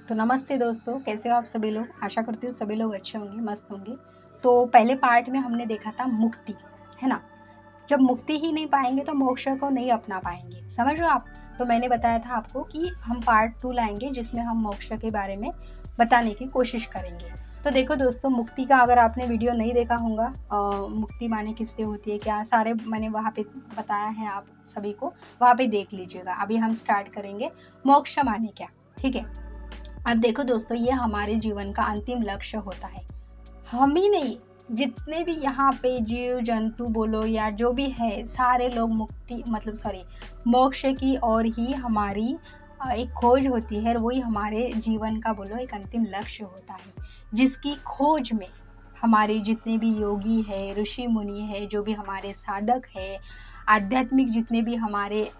तो नमस्ते दोस्तों, कैसे हो आप सभी लोग। आशा करती हूँ सभी लोग अच्छे होंगे, मस्त होंगे। तो पहले पार्ट में हमने देखा था मुक्ति, है ना। जब मुक्ति ही नहीं पाएंगे तो मोक्ष को नहीं अपना पाएंगे, समझ रहे हो आप। तो मैंने बताया था आपको कि हम पार्ट 2 लाएंगे जिसमें हम मोक्ष के बारे में बताने की कोशिश करेंगे। तो देखो दोस्तों, मुक्ति का अगर आपने वीडियो नहीं देखा होगा, मुक्ति माने किससे होती है, क्या सारे मैंने वहाँ पे बताया है आप सभी को, वहाँ पे देख लीजिएगा। अभी हम स्टार्ट करेंगे मोक्ष माने क्या, ठीक है। अब देखो दोस्तों, ये हमारे जीवन का अंतिम लक्ष्य होता है। हम ही नहीं, जितने भी यहाँ पे जीव जंतु बोलो या जो भी है, सारे लोग मुक्ति मतलब सॉरी मोक्ष की ओर ही हमारी एक खोज होती है। वही हमारे जीवन का बोलो एक अंतिम लक्ष्य होता है, जिसकी खोज में हमारे जितने भी योगी है, ऋषि मुनि है, जो भी हमारे साधक है, आध्यात्मिक जितने भी हमारे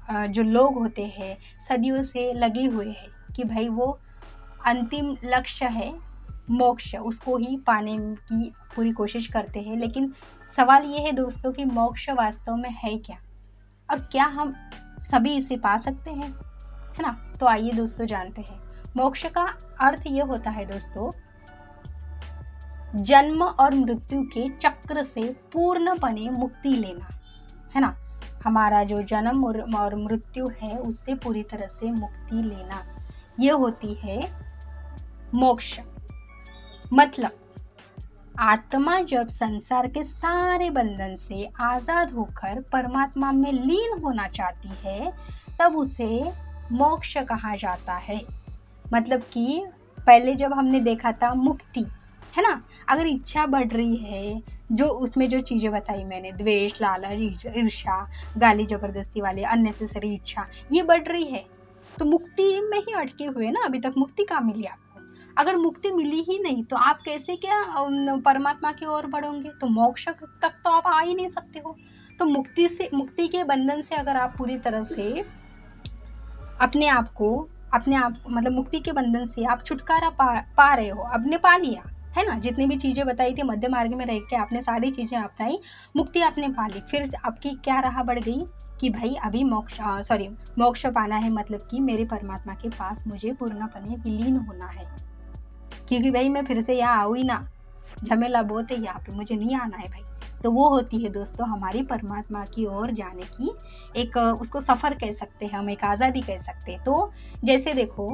जो लोग होते हैं, सदियों से लगे हुए हैं कि भाई वो अंतिम लक्ष्य है मोक्ष, उसको ही पाने की पूरी कोशिश करते हैं। लेकिन सवाल ये है दोस्तों कि मोक्ष वास्तव में है क्या, और क्या हम सभी इसे पा सकते हैं, है ना। तो आइए दोस्तों जानते हैं। मोक्ष का अर्थ ये होता है दोस्तों, जन्म और मृत्यु के चक्र से पूर्णपणे मुक्ति लेना, है ना। हमारा जो जन्म और मृत्यु है उससे पूरी तरह से मुक्ति लेना, ये होती है मोक्ष। मतलब आत्मा जब संसार के सारे बंधन से आजाद होकर परमात्मा में लीन होना चाहती है, तब उसे मोक्ष कहा जाता है। मतलब कि पहले जब हमने देखा था मुक्ति, है ना, अगर इच्छा बढ़ रही है, जो उसमें जो चीजें बताई मैंने, द्वेष, लालच, ईर्ष्या, गाली जबरदस्ती वाले अननेसेसरी इच्छा, ये बढ़ रही है, तो मुक्ति में ही अटके हुए ना। अभी तक मुक्ति कहाँ मिली आपको। अगर मुक्ति मिली ही नहीं तो आप कैसे क्या परमात्मा की ओर बढ़ोगे। तो मोक्ष तक तो आप आ ही नहीं सकते हो। तो मुक्ति के बंधन से अगर आप पूरी तरह से अपने आप मतलब मुक्ति के बंधन से आप छुटकारा पा रहे हो, आपने पा लिया, है ना। जितनी भी चीजें बताई थी मध्य मार्ग में रह के आपने सारी चीजें अपनाई, मुक्ति आपने पा ली। फिर आपकी क्या राह बढ़ गई कि भाई अभी मोक्ष पाना है, मतलब कि मेरे परमात्मा के पास मुझे पूर्णपणे विलीन होना है, क्योंकि भाई मैं फिर से यहाँ आऊँ ही ना, झमेला बहुत है यहाँ पे, मुझे नहीं आना है भाई। तो वो होती है दोस्तों हमारी परमात्मा की ओर जाने की एक उसको सफ़र कह सकते हैं हम, एक आज़ादी कह सकते हैं। तो जैसे देखो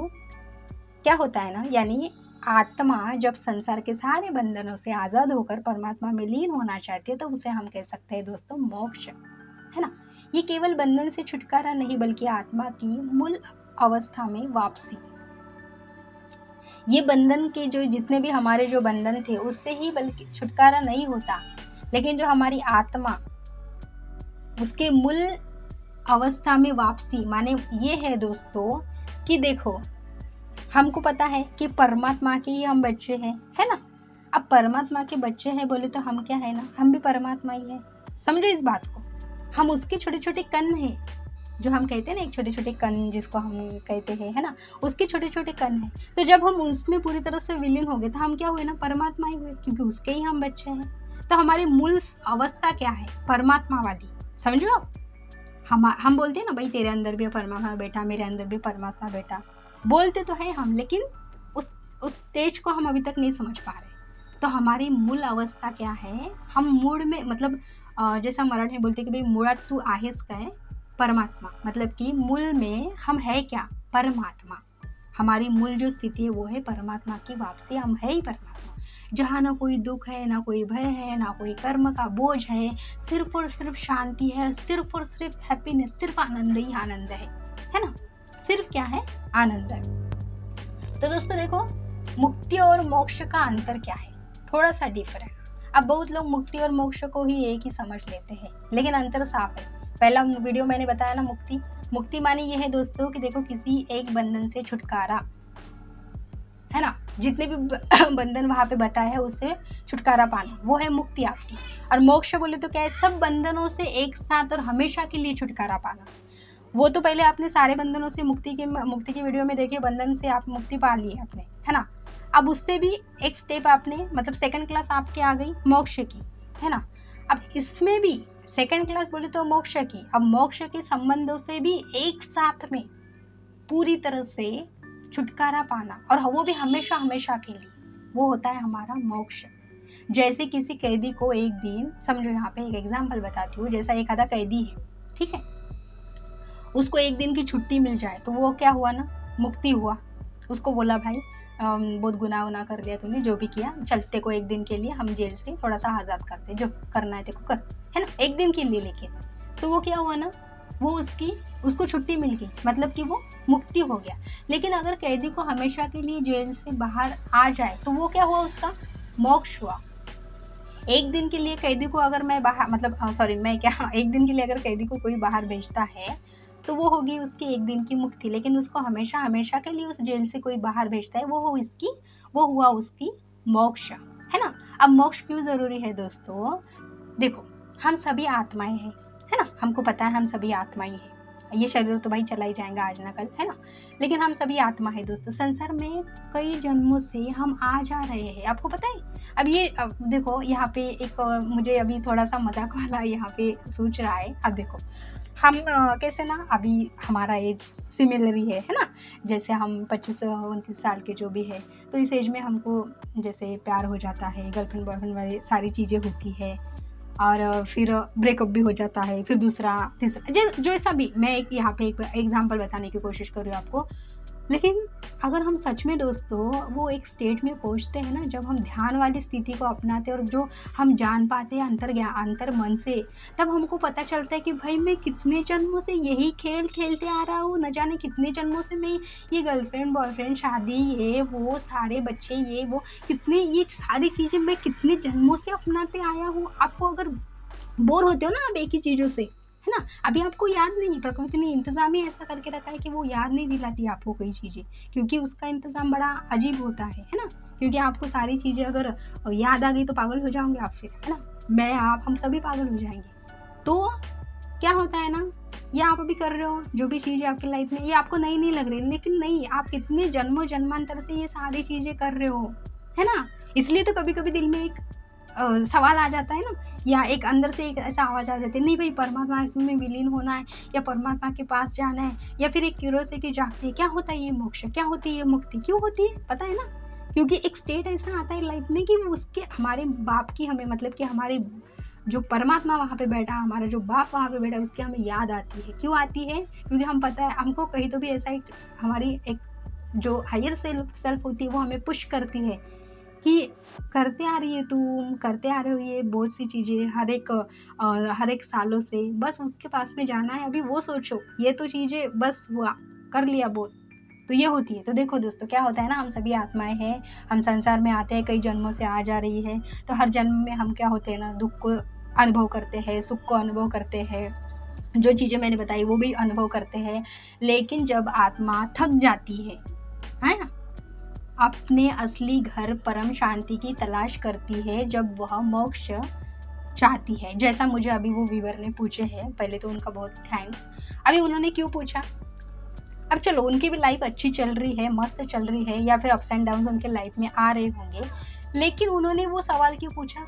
क्या होता है ना, यानी आत्मा जब संसार के सारे बंधनों से आज़ाद होकर परमात्मा में लीन होना चाहती है, तो उसे हम कह सकते हैं दोस्तों मोक्ष, है ना। ये केवल बंधन से छुटकारा नहीं, बल्कि आत्मा की मूल अवस्था में वापसी। ये बंधन के जो जितने भी हमारे जो बंधन थे उससे ही बल्कि छुटकारा नहीं होता, लेकिन जो हमारी आत्मा उसके मूल अवस्था में वापसी माने ये है दोस्तों कि देखो, हमको पता है कि परमात्मा के ही हम बच्चे हैं, है ना। अब परमात्मा के बच्चे हैं बोले तो हम क्या है ना, हम भी परमात्मा ही है। समझो इस बात को, हम उसके छोटे छोटे कण हैं, जो हम कहते हैं ना, एक छोटे छोटे कण जिसको हम कहते हैं, है ना, उसके छोटे छोटे कण हैं। तो जब हम उसमें पूरी तरह से विलीन हो गए तो हम क्या हुए ना, परमात्मा ही हुए, क्योंकि उसके ही हम बच्चे हैं। तो हमारी मूल अवस्था क्या है, परमात्मा वाली, समझो आप। हम बोलते हैं ना भाई तेरे अंदर भी परमात्मा बैठा, मेरे अंदर भी परमात्मा बैठा, बोलते तो है हम, लेकिन उस स्टेज को हम अभी तक नहीं समझ पा रहे। तो हमारी मूल अवस्था क्या है, हम मूड में मतलब जैसा मराठी में बोलते कि भाई मुळात तू आहेस काय, परमात्मा, मतलब कि मूल में हम है क्या, परमात्मा। हमारी मूल जो स्थिति है वो है परमात्मा की वापसी, हम है ही परमात्मा, जहाँ ना कोई दुख है, ना कोई भय है, ना कोई कर्म का बोझ है, सिर्फ और सिर्फ शांति है, सिर्फ और सिर्फ हैप्पीनेस, सिर्फ आनंद ही आनंद है ना। सिर्फ क्या है, आनंद है। तो दोस्तों देखो, मुक्ति और मोक्ष का अंतर क्या है, थोड़ा सा डिफर है। अब बहुत लोग मुक्ति और मोक्ष को ही एक ही समझ लेते हैं, लेकिन अंतर साफ है। पहला वीडियो मैंने बताया ना, मुक्ति माने ये है दोस्तों कि देखो किसी एक बंधन से छुटकारा, है ना, जितने भी बंधन वहां पे बताया है उससे छुटकारा पाना, वो है मुक्ति आपकी। और मोक्ष बोले तो क्या है, सब बंधनों से एक साथ और हमेशा के लिए छुटकारा पाना। वो तो पहले आपने सारे बंधनों से मुक्ति की वीडियो में देखिए, बंधन से आप मुक्ति पा ली आपने, है ना। अब उससे भी एक स्टेप आपने मतलब सेकंड क्लास आपके आ गई मोक्ष की, है ना। अब इसमें भी सेकंड क्लास बोले तो मोक्ष की, अब मोक्ष के संबंधों से भी एक साथ में पूरी तरह से छुटकारा पाना, और वो भी हमेशा हमेशा के लिए, वो होता है हमारा मोक्ष। जैसे किसी कैदी को एक दिन, समझो यहाँ पे एक एग्जाम्पल बताती हूँ, जैसा एक आधा कैदी है, ठीक है, उसको एक दिन की छुट्टी मिल जाए तो वो क्या हुआ ना, मुक्ति हुआ। उसको बोला भाई बहुत गुनाह उना कर लिया तूने, जो भी किया, चलते को एक दिन के लिए हम जेल से थोड़ा सा आज़ाद करते, जो करना है तेको कर, है ना, एक दिन के लिए। लेकिन तो वो क्या हुआ ना, वो उसको छुट्टी मिल गई, मतलब कि वो मुक्ति हो गया। लेकिन अगर कैदी को हमेशा के लिए जेल से बाहर आ जाए तो वो क्या हुआ, उसका मोक्ष हुआ। एक दिन के लिए कैदी को अगर मैं बाहर, मतलब सॉरी मैं क्या, एक दिन के लिए अगर कैदी को कोई बाहर भेजता है तो वो होगी उसकी एक दिन की मुक्ति। लेकिन उसको हमेशा हमेशा के लिए उस जेल से कोई बाहर भेजता है, वो हुआ उसकी मोक्ष, है ना। अब मोक्ष क्यों जरूरी है दोस्तों? देखो, हम सभी आत्माएं हैं, है ना, हमको पता है हम सभी आत्माएं हैं, ये शरीर तो भाई चला ही जाएगा आज ना कल, है ना, लेकिन हम सभी आत्मा है दोस्तों। संसार में कई जन्मों से हम आ जा रहे हैं, आपको पता है। अब देखो यहाँ पे एक मुझे अभी थोड़ा सा मजाक वाला यहाँ पे सोच रहा है। अब देखो हम कैसे ना, अभी हमारा एज सिमिलर ही है ना, जैसे हम 25-29 साल के जो भी है, तो इस एज में हमको जैसे प्यार हो जाता है, गर्लफ्रेंड बॉयफ्रेंड वाली सारी चीज़ें होती है, और फिर ब्रेकअप भी हो जाता है, फिर दूसरा तीसरा, जो ऐसा भी, मैं एक यहाँ पे एक एग्जांपल बताने की कोशिश कर रही हूँ आपको। लेकिन अगर हम सच में दोस्तों वो एक स्टेट में पहुंचते हैं ना, जब हम ध्यान वाली स्थिति को अपनाते हैं और जो हम जान पाते हैं अंतर मन से, तब हमको पता चलता है कि भाई मैं कितने जन्मों से यही खेल खेलते आ रहा हूँ, न जाने कितने जन्मों से मैं ये गर्लफ्रेंड बॉयफ्रेंड शादी ये वो सारे बच्चे ये वो, कितने ये सारी चीज़ें मैं कितने जन्मों से अपनाते आया हूँ। आपको अगर बोर होते हो ना आप एक ही चीज़ों से, है ना, अभी आपको याद नहीं है, प्रकृति ने इंतजाम ही ऐसा करके रखा है कि वो याद नहीं दिलाती आपको कोई चीज़ें, क्योंकि उसका इंतजाम बड़ा अजीब होता है ना। क्योंकि आपको सारी चीज़ें अगर याद आ गई तो पागल हो जाओगे आप फिर, है ना, मैं आप हम सभी पागल हो जाएंगे। तो क्या होता है ना, ये आप अभी कर रहे हो जो भी चीज़ें आपकी लाइफ में, ये आपको नई नहीं लग रही, लेकिन नहीं, आप कितने जन्मों जन्मांतर से ये सारी चीज़ें कर रहे हो, है ना। इसलिए तो कभी कभी दिल में एक सवाल आ जाता है ना, या एक अंदर से एक ऐसा आवाज़ आ जाती है, नहीं भाई परमात्मा इसमें विलीन होना है, या परमात्मा के पास जाना है, या फिर एक क्यूरियोसिटी जागती है, क्या होता है ये मोक्ष, क्या होती है ये मुक्ति, क्यों होती है, पता है ना। क्योंकि एक स्टेट ऐसा आता है लाइफ में कि उसके हमारे बाप की हमें, मतलब कि हमारे जो परमात्मा वहाँ पे बैठा, हमारा जो बाप वहाँ पे बैठा, उसकी हमें याद आती है। क्यों आती है? क्योंकि हम पता है हमको कहीं तो भी ऐसा एक हमारी एक जो हायर सेल्फ होती है वो हमें पुश करती है कि करते आ रही है तुम, करते आ रहे हो ये बहुत सी चीज़ें हर एक सालों से, बस उसके पास में जाना है, अभी वो सोचो, ये तो चीज़ें बस हुआ, कर लिया बहुत, तो ये होती है। तो देखो दोस्तों क्या होता है ना, हम सभी आत्माएं हैं, हम संसार में आते हैं, कई जन्मों से आ जा रही है, तो हर जन्म में हम क्या होते हैं ना, दुख को अनुभव करते हैं, सुख को अनुभव करते हैं, जो चीज़ें मैंने बताई वो भी अनुभव करते हैं। लेकिन जब आत्मा थक जाती है ना, अपने असली घर परम शांति की तलाश करती है, जब वह मोक्ष चाहती है, जैसा मुझे अभी वो व्यूअर ने पूछे हैं, पहले तो उनका बहुत थैंक्स। अभी उन्होंने क्यों पूछा, अब चलो उनकी भी लाइफ अच्छी चल रही है, मस्त चल रही है, या फिर अप्स एंड डाउन उनके लाइफ में आ रहे होंगे, लेकिन उन्होंने वो सवाल क्यों पूछा?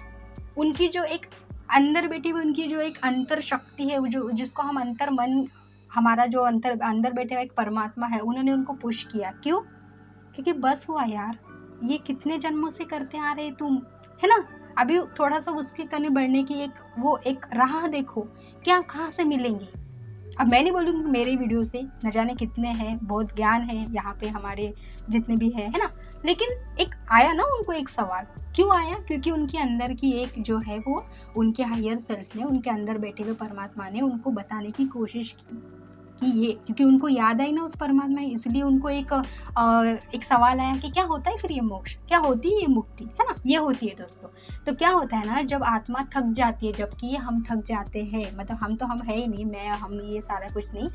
उनकी जो एक अंदर बैठी हुई उनकी जो एक अंतर शक्ति है, जो जिसको हम अंतर मन, हमारा जो अंतर अंदर बैठे हुआ एक परमात्मा है, उन्होंने उनको पुश किया। क्यों? क्योंकि बस हुआ यार, ये कितने जन्मों से करते आ रहे तुम, है ना, अभी थोड़ा सा उसके कने बढ़ने की एक राह देखो, क्या कहाँ से मिलेंगी। अब मैं नहीं बोलूँगी मेरी वीडियो से न जाने कितने हैं, बहुत ज्ञान है यहाँ पे हमारे जितने भी है ना, लेकिन एक आया ना उनको एक सवाल, क्यों आया? क्योंकि उनके अंदर की एक जो है वो उनके हायर सेल्फ ने, उनके अंदर बैठे हुए परमात्मा ने उनको बताने की कोशिश की कि ये, क्योंकि उनको याद आई ना उस परमात्मा, इसलिए उनको एक सवाल आया कि क्या होता है फिर ये मोक्ष, क्या होती है ये मुक्ति, है ना, ये होती है दोस्तों। तो क्या होता है ना, जब आत्मा थक जाती है, जबकि हम थक जाते हैं, मतलब हम है ही नहीं, हम ये सारा कुछ नहीं,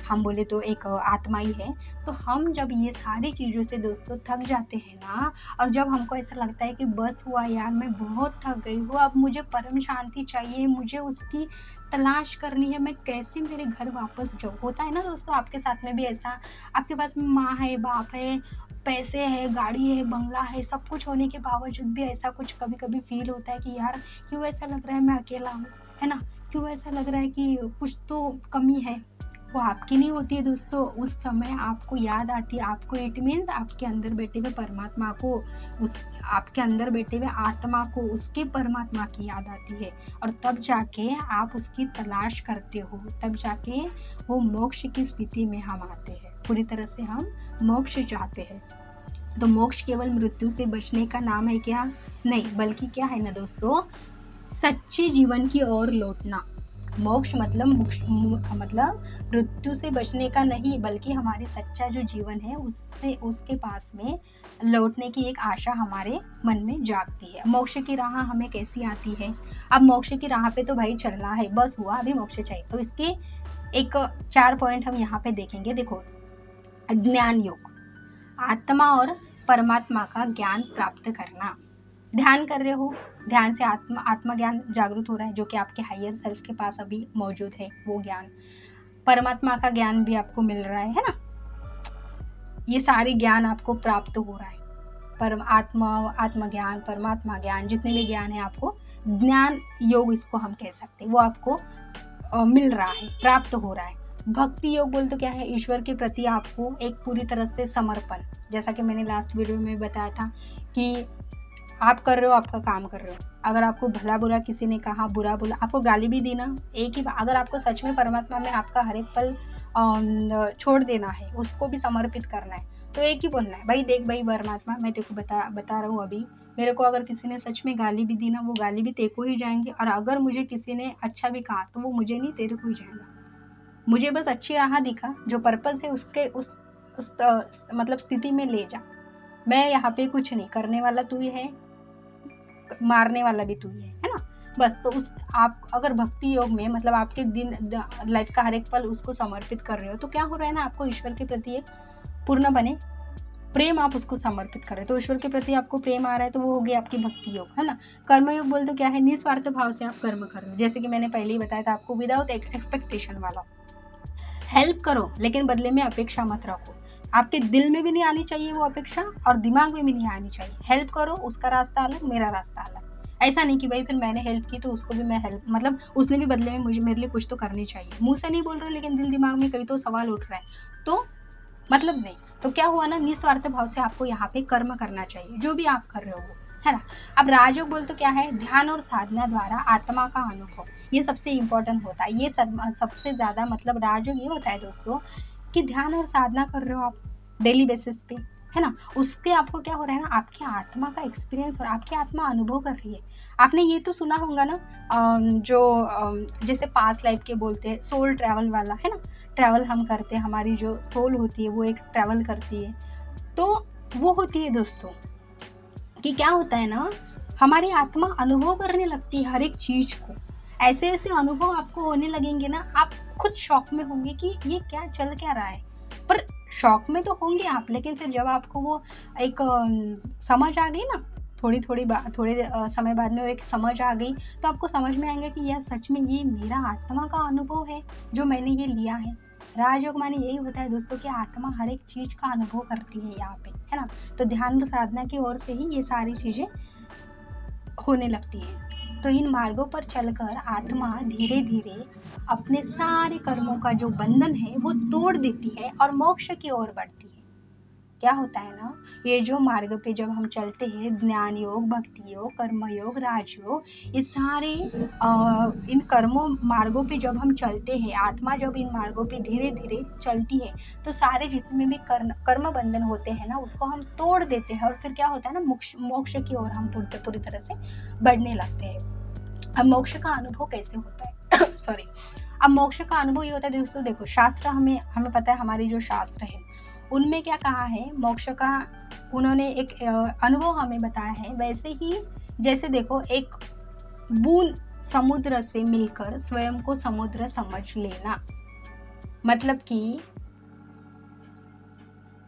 हम बोले तो एक आत्मा ही है, तो हम जब ये सारी चीज़ों से दोस्तों थक जाते हैं ना, और जब हमको ऐसा लगता है कि बस हुआ यार, मैं बहुत थक गई हूँ, अब मुझे परम शांति चाहिए, मुझे उसकी तलाश करनी है, मैं कैसे मेरे घर वापस जाऊँ। होता है ना दोस्तों आपके साथ में भी ऐसा, आपके पास में माँ है, बाप है, पैसे है, गाड़ी है, बंगला है, सब कुछ होने के बावजूद भी ऐसा कुछ कभी कभी फील होता है कि यार क्यों ऐसा लग रहा है मैं अकेला हूँ, है ना, क्यों ऐसा लग रहा है कि कुछ तो कमी है, वो आपकी नहीं होती है दोस्तों, उस समय आपको याद आती है, आपको इट मीन्स आपके अंदर बैठे हुए परमात्मा को, उस आपके अंदर बैठे हुए आत्मा को उसके परमात्मा की याद आती है, और तब जाके आप उसकी तलाश करते हो, तब जाके वो मोक्ष की स्थिति में हम आते हैं, पूरी तरह से हम मोक्ष चाहते हैं। तो मोक्ष केवल मृत्यु से बचने का नाम है क्या? नहीं, बल्कि क्या है ना दोस्तों, सच्चे जीवन की ओर लौटना। मोक्ष मतलब मृत्यु से बचने का नहीं, बल्कि हमारे सच्चा जो जीवन है उससे, उसके पास में लौटने की एक आशा हमारे मन में जागती है। मोक्ष की राह हमें कैसी आती है? अब मोक्ष की राह पे तो भाई चलना है, बस हुआ, अभी मोक्ष चाहिए। तो इसके एक 4 पॉइंट हम यहाँ पे देखेंगे। देखो, ज्ञान योग, आत्मा और परमात्मा का ज्ञान प्राप्त करना। ध्यान कर रहे हो, ध्यान से आत्मा ज्ञान जागृत हो रहा है, जो कि आपके हायर सेल्फ के पास अभी मौजूद है, वो ज्ञान। परमात्मा का ज्ञान भी आपको मिल रहा है ना, ये सारे ज्ञान आपको प्राप्त हो रहा है। आत्मज्ञान, परमात्मा ज्ञान, जितने भी ज्ञान है आपको, ज्ञान योग इसको हम कह सकते हैं, वो आपको मिल रहा है, प्राप्त हो रहा है। भक्ति योग बोल तो क्या है? ईश्वर के प्रति आपको एक पूरी तरह से समर्पण, जैसा कि मैंने लास्ट वीडियो में बताया था कि आप कर रहे हो, आपका काम कर रहे हो, अगर आपको भला बुरा किसी ने कहा, बुरा बोला, आपको गाली भी देना, एक ही अगर आपको सच में परमात्मा में आपका हर एक पल छोड़ देना है, उसको भी समर्पित करना है, तो एक ही बोलना है, भाई देख भाई परमात्मा, मैं तेको बता रहा हूँ, अभी मेरे को अगर किसी ने सच में गाली भी दी ना, वो गाली भी तेको ही जाएंगे, और अगर मुझे किसी ने अच्छा भी कहा तो वो मुझे नहीं, तेरे को ही जाएगा। मुझे बस अच्छी राह दिखा, जो पर्पस है उसके उस मतलब स्थिति में ले जा। मैं यहाँ पे कुछ नहीं, करने वाला तू ही है, मारने वाला भी तू ही है ना। बस तो उस आप अगर भक्ति योग में मतलब आपके दिन लाइफ का हर एक पल उसको समर्पित कर रहे हो, तो क्या हो रहा है ना, आपको ईश्वर के प्रति एक पूर्ण बने प्रेम आप उसको समर्पित कर रहे हो, तो ईश्वर के प्रति आपको प्रेम आ रहा है, तो वो हो गई आपकी भक्ति योग, है ना। कर्म योग बोल तो क्या है? निस्वार्थ भाव से आप कर्म कर रहे हो, जैसे कि मैंने पहले ही बताया था आपको, विदाउट एक्सपेक्टेशन वाला। हेल्प करो लेकिन बदले में अपेक्षा मत रखो, आपके दिल में भी नहीं आनी चाहिए वो अपेक्षा, और दिमाग में भी नहीं आनी चाहिए। हेल्प करो, उसका रास्ता अलग, मेरा रास्ता अलग। ऐसा नहीं कि भाई फिर मैंने हेल्प की तो उसको भी मैं हेल्प, मतलब उसने भी बदले में मुझे, मेरे लिए कुछ तो करनी चाहिए। मुंह से नहीं बोल रहे लेकिन दिल दिमाग में कहीं तो सवाल उठ रहा है, तो मतलब नहीं। तो क्या हुआ ना, निस्वार्थ भाव से आपको यहाँ पे कर्म करना चाहिए, जो भी आप कर रहे हो वो, है ना। अब राजयोग बोल तो क्या है? ध्यान और साधना द्वारा आत्मा का अनुभव, ये सबसे इंपॉर्टेंट होता है, ये सबसे ज्यादा मतलब राजयोग ये होता है दोस्तों, कि ध्यान और साधना कर रहे हो आप डेली बेसिस पे, है ना, उसके आपको क्या हो रहा है ना, आपकी आत्मा का एक्सपीरियंस और आपकी आत्मा अनुभव कर रही है। आपने ये तो सुना होगा ना, जैसे पास्ट लाइफ के बोलते हैं, सोल ट्रैवल वाला, है ना, ट्रैवल हम करते हैं, हमारी जो सोल होती है वो एक ट्रैवल करती है, तो वो होती है दोस्तों कि क्या होता है ना, हमारी आत्मा अनुभव करने लगती है हर एक चीज को। ऐसे ऐसे अनुभव आपको होने लगेंगे ना, आप खुद शॉक में होंगे कि ये क्या चल क्या रहा है। पर शॉक में तो होंगे आप, लेकिन फिर जब आपको वो एक समझ आ गई ना, थोड़े समय बाद में वो एक समझ आ गई, तो आपको समझ में आएगा कि यार सच में ये मेरा आत्मा का अनुभव है जो मैंने ये लिया है। राजयोग माने यही होता है दोस्तों कि आत्मा हर एक चीज का अनुभव करती है यहाँ पे, है ना। तो ध्यान और साधना की ओर से ही ये सारी चीजें होने लगती है। तो इन मार्गों पर चलकर आत्मा धीरे धीरे अपने सारे कर्मों का जो बंधन है वो तोड़ देती है और मोक्ष की ओर बढ़ती है। क्या होता है ना, ये जो मार्ग पे जब हम चलते हैं, ज्ञान योग, भक्ति योग, कर्म योग, राजयोग, ये सारे इन कर्मों मार्गों पे जब हम चलते हैं, आत्मा जब इन मार्गों पे धीरे धीरे चलती है, तो सारे जितने भी कर्म बंधन होते हैं ना, उसको हम तोड़ देते हैं, और फिर क्या होता है ना, मोक्ष की ओर हम पूरी तरह से बढ़ने लगते हैं। अब मोक्ष का अनुभव कैसे होता है सॉरी। अब मोक्ष का अनुभव ये होता है दोस्तों, देखो शास्त्र हमें पता है, हमारी जो शास्त्र है उनमें क्या कहा है, मोक्ष का उन्होंने एक अनुभव हमें बताया है। वैसे ही जैसे देखो, एक बूंद समुद्र से मिलकर स्वयं को समुद्र समझ लेना, मतलब कि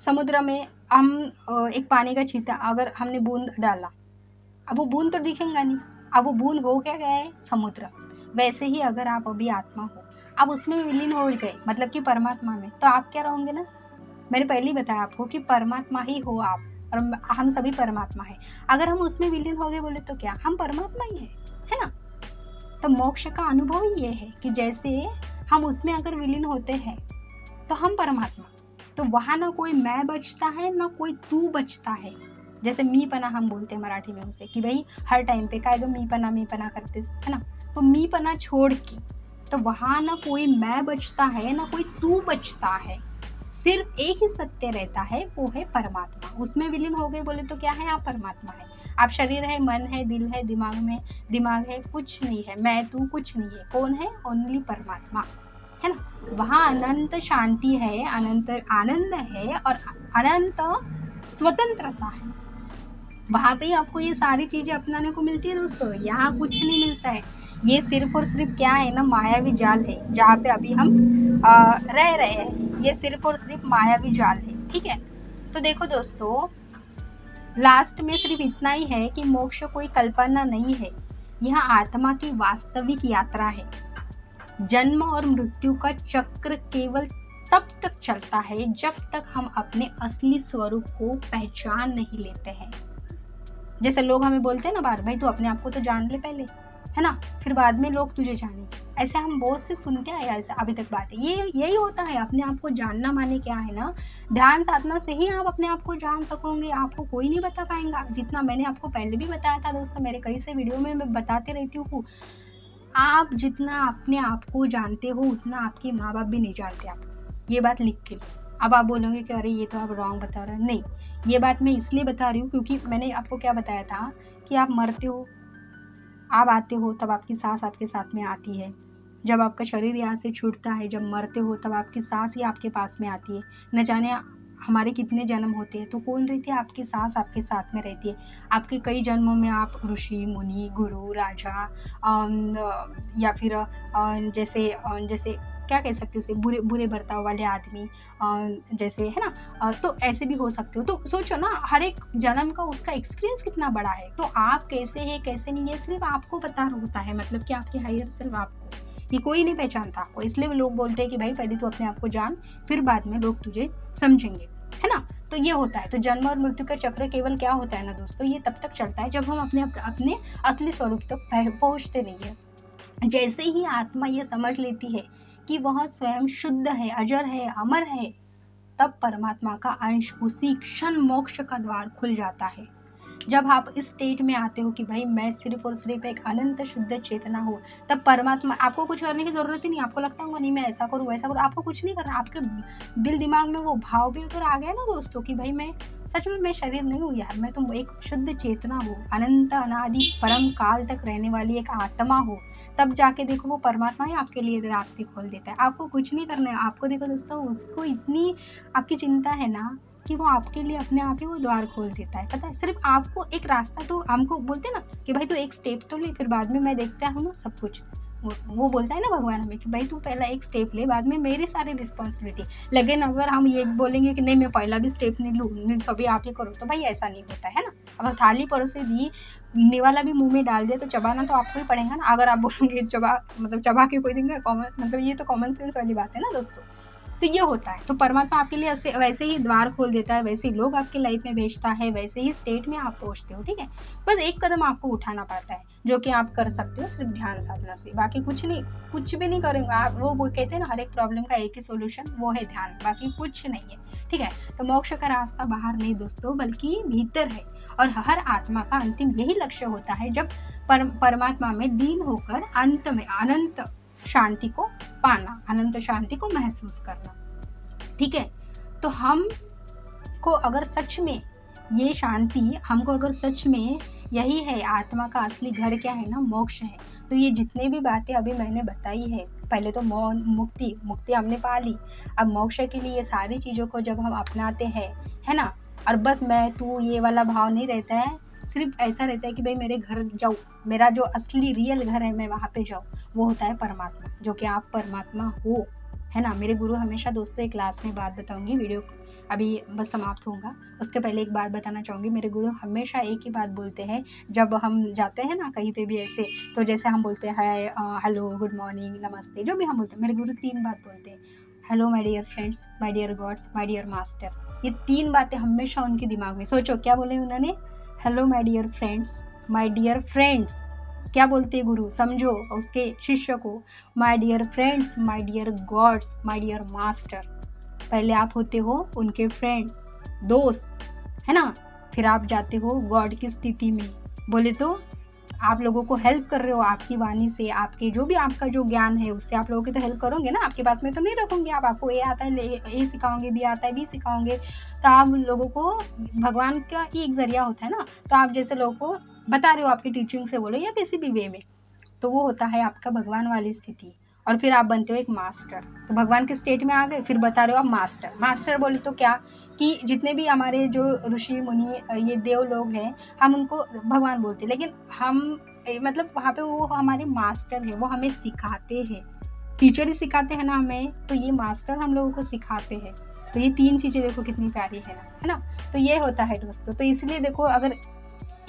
समुद्र में हम एक पानी का छींटा अगर हमने बूंद डाला, अब वो बूंद तो दिखेगा नहीं, अब वो बूंद हो क्या गया है, समुद्र। वैसे ही अगर आप अभी आत्मा हो, आप उसमें विलीन हो गए, मतलब कि परमात्मा में, तो आप क्या रहोगे ना, मैंने पहले ही बताया आपको कि परमात्मा ही हो आप, और हम सभी परमात्मा है। अगर हम उसमें विलीन हो गए बोले तो क्या हम परमात्मा ही है ना। तो मोक्ष का अनुभव ही ये है कि जैसे हम उसमें अगर विलीन होते हैं तो हम परमात्मा, तो वहां ना कोई मैं बचता है ना कोई तू बचता है। जैसे मी पना हम बोलते हैं मराठी में उसे कि भाई हर टाइम पे काय मी पना करते है ना, तो मी पना छोड़ के तो वहां ना कोई मैं बचता है ना कोई तू बचता है, सिर्फ एक ही सत्य रहता है, वो है परमात्मा। उसमें विलीन हो गए बोले तो क्या है, आप परमात्मा है। आप शरीर है, मन है, दिल है, दिमाग है, कुछ नहीं है, मैं तू कुछ नहीं है। कौन है? ओनली परमात्मा, है ना। वहाँ अनंत शांति है, अनंत आनंद है और अनंत स्वतंत्रता है। वहाँ पे ही आपको ये सारी चीजें अपनाने को मिलती है दोस्तों, यहाँ कुछ नहीं मिलता है। ये सिर्फ और सिर्फ क्या है ना, मायावी जाल है जहाँ पे अभी हम रह रहे हैं। ये सिर्फ और सिर्फ मायावी जाल है, ठीक है। तो देखो दोस्तों, लास्ट में सिर्फ इतना ही है कि मोक्ष कोई कल्पना नहीं है, यह आत्मा की वास्तविक यात्रा है। जन्म और मृत्यु का चक्र केवल तब तक चलता है जब तक हम अपने असली स्वरूप को पहचान नहीं लेते हैं। जैसे लोग हमें बोलते हैं ना बार, भाई तू अपने आप को तो जान ले पहले, है ना, फिर बाद में लोग तुझे जाने। ऐसे हम बहुत से सुनते आए ऐसा अभी तक बात है। ये यही होता है, अपने आप को जानना माने क्या है ना, ध्यान साधना से ही आप अपने आप को जान सकोगे। आपको कोई नहीं बता पाएगा। जितना मैंने आपको पहले भी बताया था दोस्तों, मेरे कई से वीडियो में मैं बताते रहती हूँ, आप जितना अपने आप को जानते हो उतना आपके माँ बाप भी नहीं जानते आपको। ये बात लिख के लो। अब आप बोलोगे कि अरे ये तो आप रॉन्ग बता रहे हैं। नहीं, ये बात मैं इसलिए बता रही हूँ क्योंकि मैंने आपको क्या बताया था कि आप मरते हो, आप आते हो, तब आपकी सांस आपके साथ में आती है। जब आपका शरीर यहाँ से छूटता है, जब मरते हो, तब आपकी सांस ही आपके पास में आती है। न जाने हमारे कितने जन्म होते हैं, तो कौन रहती है? आपकी सांस आपके साथ में रहती है। आपके कई जन्मों में आप ऋषि, मुनि, गुरु, राजा या फिर जैसे क्या कह सकते हो उसे, बुरे बुरे बर्ताव वाले आदमी, जैसे है ना, तो ऐसे भी हो सकते हो। तो सोचो ना, हर एक जन्म का उसका एक्सपीरियंस कितना बड़ा है। तो आप कैसे है कैसे नहीं, ये सिर्फ आपको पता होता है। मतलब कि आपके हायर सेल्फ आपको, ये कोई नहीं पहचानता आपको। इसलिए लोग बोलते हैं कि भाई पहले तो अपने आप को जान, फिर बाद में लोग तुझे समझेंगे, है ना। तो ये होता है। तो जन्म और मृत्यु का चक्र केवल क्या होता है ना दोस्तों, ये तब तक चलता है जब हम अपने असली स्वरूप तक पहुंचते नहीं है। जैसे ही आत्मा ये समझ लेती है कि वह स्वयं शुद्ध है, अजर है, अमर है, तब परमात्मा का अंश उसी क्षण मोक्ष का द्वार खुल जाता है। जब आप इस स्टेट में आते हो कि भाई मैं सिर्फ और सिर्फ एक अनंत शुद्ध चेतना हूँ, तब परमात्मा, आपको कुछ करने की जरूरत ही नहीं। आपको लगता होगा नहीं मैं ऐसा करूँ वैसा करूँ, आपको कुछ नहीं करना। आपके दिल दिमाग में वो भाव भी अगर आ गया ना दोस्तों कि भाई मैं सच में मैं शरीर नहीं हूँ यार, मैं तो एक शुद्ध चेतना हूँ, अनंत अनादि परम काल तक रहने वाली एक आत्मा हूँ, तब जाके देखो वो परमात्मा ही आपके लिए रास्ते खोल देता है। आपको कुछ नहीं करना है। आपको देखो दोस्तों, उसको इतनी आपकी चिंता है ना कि वो आपके लिए अपने आप ही वो द्वार खोल देता है। पता है, सिर्फ आपको एक रास्ता, तो हमको बोलते हैं ना कि भाई तू एक स्टेप तो ले, फिर बाद में मैं देखता हूँ ना सब कुछ। वो बोलता है ना भगवान हमें कि भाई तू पहला एक स्टेप ले, बाद में मेरी सारी रिस्पॉन्सिबिलिटी। लेकिन अगर हम ये बोलेंगे कि नहीं मैं पहला भी स्टेप नहीं लूँ, सभी आप ही करो, तो भाई ऐसा नहीं होता है ना। अगर थाली परोसे दी, निवाला भी मुंह में डाल दिया, तो चबाना तो आपको ही पड़ेगा ना। अगर आप बोलोगे चबा के कोई देंगे, मतलब ये तो कॉमन सेंस वाली बात है ना दोस्तों। तो ये होता है। तो परमात्मा आपके लिए वैसे ही द्वार खोल देता है, वैसे ही लोग आपके लाइफ में भेजता है, वैसे ही स्टेट में आप पहुंचते हो, ठीक है। बस एक कदम आपको उठाना पड़ता है, जो कि आप कर सकते हो सिर्फ ध्यान साधना से। बाकी कुछ नहीं, कुछ भी नहीं करेंगे आप। वो कहते हैं ना हर एक प्रॉब्लम का एक ही सोल्यूशन, वो है ध्यान, बाकी कुछ नहीं है, ठीक है। तो मोक्ष का रास्ता बाहर नहीं दोस्तों, बल्कि भीतर है। और हर आत्मा का अंतिम यही लक्ष्य होता है, जब परमात्मा में लीन होकर अंत में अनंत शांति को पाना, अनंत शांति को महसूस करना, ठीक है। तो हम को अगर सच में ये शांति, हमको अगर सच में यही है, आत्मा का असली घर क्या है ना, मोक्ष है, तो ये जितने भी बातें अभी मैंने बताई है, पहले तो मुक्ति हमने पा ली, अब मोक्ष के लिए ये सारी चीज़ों को जब हम अपनाते हैं, है ना, और बस मैं तू ये वाला भाव नहीं रहता है, सिर्फ ऐसा रहता है कि भाई मेरे घर जाऊँ, मेरा जो असली रियल घर है मैं वहाँ पे जाऊँ, वो होता है परमात्मा, जो कि आप परमात्मा हो, है ना। मेरे गुरु हमेशा दोस्तों एक क्लास में बात बताऊंगी, वीडियो अभी बस समाप्त होगा, उसके पहले एक बात बताना चाहूँगी। मेरे गुरु हमेशा एक ही बात बोलते हैं, जब हम जाते हैं ना कहीं पे भी ऐसे, तो जैसे हम बोलते हैं हेलो, गुड मॉर्निंग, नमस्ते, जो भी हम बोलते हैं, मेरे गुरु 3 बात बोलते हैं। Hello my dear friends, my dear gods, my dear master. ये 3 बातें हमेशा उनके दिमाग में। सोचो क्या बोले उन्होंने, hello my dear friends, my dear friends, क्या बोलते हैं गुरु, समझो उसके शिष्य को, my dear friends, my dear gods, my dear master. पहले आप होते हो उनके फ्रेंड, दोस्त, है ना, फिर आप जाते हो गॉड की स्थिति में। बोले तो आप लोगों को हेल्प कर रहे हो आपकी वाणी से, आपके जो भी आपका जो ज्ञान है उससे आप लोगों की तो हेल्प करोगे ना, आपके पास में तो नहीं रखोगे आप, आपको ए आता है ए सिखाओगे, बी आता है बी सिखाओगे, तो आप लोगों को भगवान का ही एक जरिया होता है ना, तो आप जैसे लोगों को बता रहे हो आपकी टीचिंग से बोलो या किसी भी वे में, तो वो होता है आपका भगवान वाली स्थिति। और फिर आप बनते हो एक मास्टर, तो भगवान के स्टेट में आ गए, फिर बता रहे हो आप मास्टर। मास्टर बोले तो क्या कि जितने भी हमारे जो ऋषि मुनि ये देव लोग हैं, हम उनको भगवान बोलते हैं, लेकिन हम मतलब वहाँ पे वो हमारे मास्टर है, वो हमें सिखाते हैं, टीचर ही सिखाते हैं ना हमें, तो ये मास्टर हम लोगों को सिखाते हैं। तो ये तीन चीज़ें देखो कितनी प्यारी है ना। तो ये होता है दोस्तों, तो इसलिए देखो अगर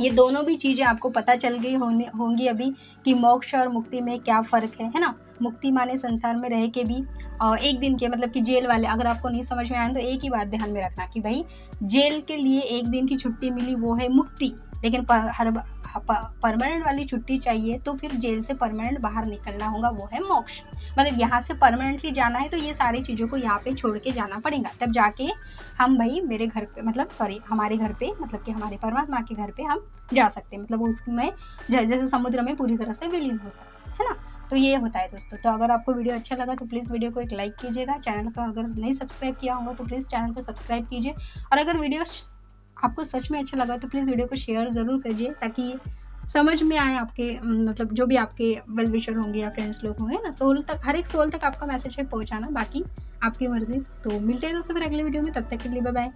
ये दोनों भी चीज़ें आपको पता चल गई होंगी अभी कि मोक्ष और मुक्ति में क्या फ़र्क है ना। मुक्ति माने संसार में रह के भी एक दिन के मतलब कि जेल वाले, अगर आपको नहीं समझ में आया तो एक ही बात ध्यान में रखना कि भाई जेल के लिए एक दिन की छुट्टी मिली वो है मुक्ति, लेकिन परमानेंट वाली छुट्टी चाहिए तो फिर जेल से परमानेंट बाहर निकलना होगा, वो है मोक्ष। मतलब यहाँ से परमानेंटली जाना है तो ये सारी चीज़ों को यहाँ पे छोड़ के जाना पड़ेगा, तब जाके हम भाई मेरे घर पे मतलब सॉरी हमारे घर पे मतलब कि हमारे परमात्मा के घर पे हम जा सकते हैं, मतलब उसमें जैसे समुद्र में पूरी तरह से विलीन हो सकते है ना। तो ये होता है दोस्तों। तो अगर आपको वीडियो अच्छा लगा तो प्लीज़ वीडियो को एक लाइक कीजिएगा, चैनल को अगर नहीं सब्सक्राइब किया होगा तो प्लीज़ चैनल को सब्सक्राइब कीजिए, और अगर वीडियो आपको सच में अच्छा लगा तो प्लीज़ वीडियो को शेयर ज़रूर कीजिए ताकि समझ में आए आपके मतलब जो भी आपके वेल विशर होंगे या फ्रेंड्स लोग होंगे ना, सोल तक, हर एक सोल तक आपका मैसेज है पहुँचाना, बाकी आपकी मर्ज़ी। तो मिलते हैं दोस्तों फिर अगले वीडियो में, तब तक के लिए बाय बाय।